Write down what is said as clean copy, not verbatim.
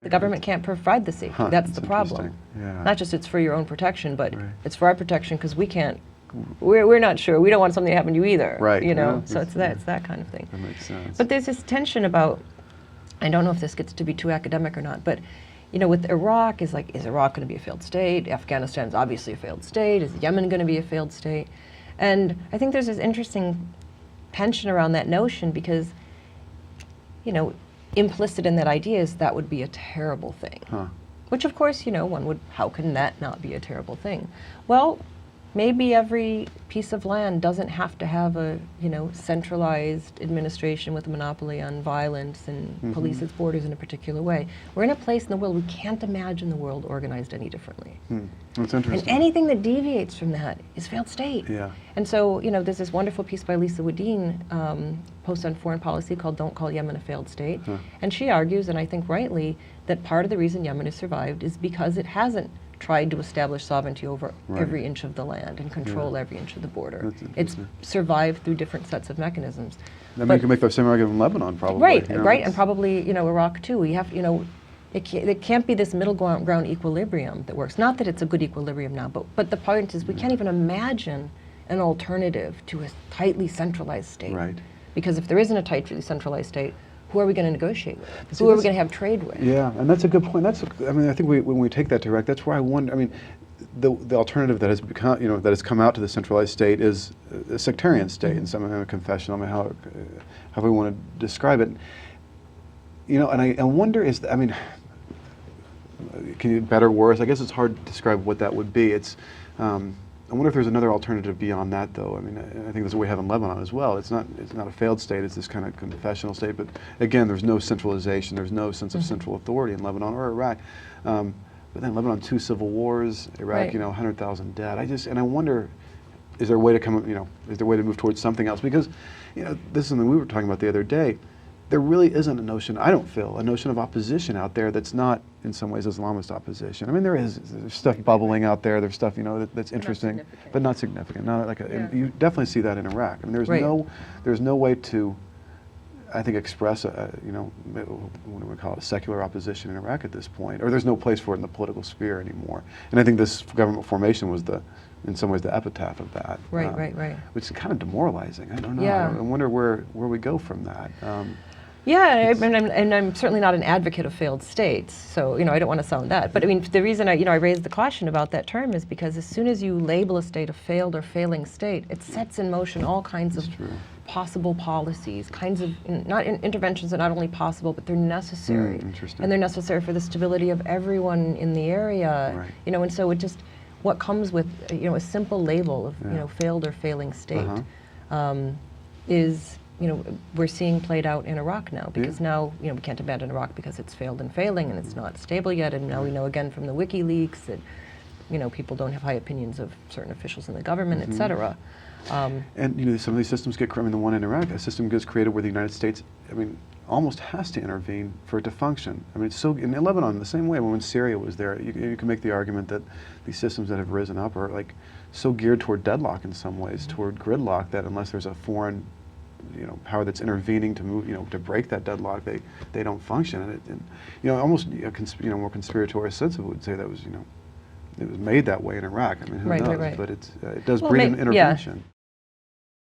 The government can't provide the safety. That's the problem. Yeah. Not just it's for your own protection, but Right. it's for our protection because we can't. We're not sure. We don't want something to happen to you either. Right. You know. Yeah, So it's that kind of thing. That makes sense. But there's this tension about. I don't know if this gets to be too academic or not, but you know, with Iraq, is Iraq going to be a failed state? Afghanistan's obviously a failed state. Is Yemen going to be a failed state? And I think there's this interesting tension around that notion because, you know, implicit in that idea is that would be a terrible thing. Huh. Which of course, you know, how can that not be a terrible thing? Well, maybe every piece of land doesn't have to have a, you know, centralized administration with a monopoly on violence and police its borders in a particular way. We're in a place in the world we can't imagine the world organized any differently. That's And interesting. anything that deviates from that is failed state. Yeah. And so, you know, there's this wonderful piece by Lisa Wedeen, post on foreign policy called Don't Call Yemen a Failed State. And she argues, and I think rightly, that part of the reason Yemen has survived is because it hasn't tried to establish sovereignty over every inch of the land and control every inch of the border. It's survived through different sets of mechanisms. I mean, you can make the same argument in Lebanon, probably. Right, you know, right, and probably, you know, Iraq too. We have, you know, it can't be this middle ground equilibrium that works. Not that it's a good equilibrium now, but the point is we can't even imagine an alternative to a tightly centralized state. Right. Because if there isn't a tightly centralized state, who are we going to negotiate with? Who are we going to have trade with? Yeah, and that's a good point. I mean, I think when we take that direct, that's where I wonder. I mean, the alternative that has become, you know, that has come out to the centralized state is a sectarian state, in some confessional. I mean, how we want to describe it. You know, and I wonder I mean, can you better or worse? I guess it's hard to describe what that would be. I wonder if there's another alternative beyond that, though. I mean, I think that's what we have in Lebanon as well. It's not a failed state. It's this kind of confessional state. But again, there's no centralization. There's no sense of central authority in Lebanon or Iraq. But then Lebanon, 2 civil wars. Iraq, you know, 100,000 dead. I wonder, is there a way to is there a way to move towards something else? Because, you know, this is something we were talking about the other day. There really isn't a notion, I don't feel, a notion of opposition out there that's not, in some ways, Islamist opposition. I mean, there's stuff bubbling out there. There's stuff, you know, that's interesting, but not significant. Not like you definitely see that in Iraq. I mean, there's no way to, I think, express you know, what do we call it, a secular opposition in Iraq at this point, or there's no place for it in the political sphere anymore. And I think this government formation was in some ways, the epitaph of that. Right. Which is kind of demoralizing. I don't know. Yeah. I wonder where we go from that. Yeah, and I'm certainly not an advocate of failed states, so, you know, I don't want to sound that. But I mean, the reason I raised the caution about that term is because as soon as you label a state a failed or failing state, it sets in motion all kinds of possible policies, kinds of interventions that are not only possible, but they're necessary. And they're necessary for the stability of everyone in the area. Right. You know, and so it just, what comes with, you know, a simple label of, you know, failed or failing state is, you know, we're seeing played out in Iraq now, because now, you know, we can't abandon Iraq because it's failed and failing and it's not stable yet, and now we know again from the WikiLeaks that, you know, people don't have high opinions of certain officials in the government, et cetera. And, you know, some of these systems I mean, the one in Iraq, a system gets created where the United States, I mean, almost has to intervene for it to function. I mean, it's so, in Lebanon, the same way, when Syria was there, you can make the argument that these systems that have risen up are, like, so geared toward deadlock in some ways, toward gridlock, that unless there's a foreign, you know, power that's intervening to move, you know, to break that deadlock, they don't function. And you know, almost a more conspiratorial sense of it would say that was, you know, it was made that way in Iraq. I mean, who knows? Right. But it does breed an intervention.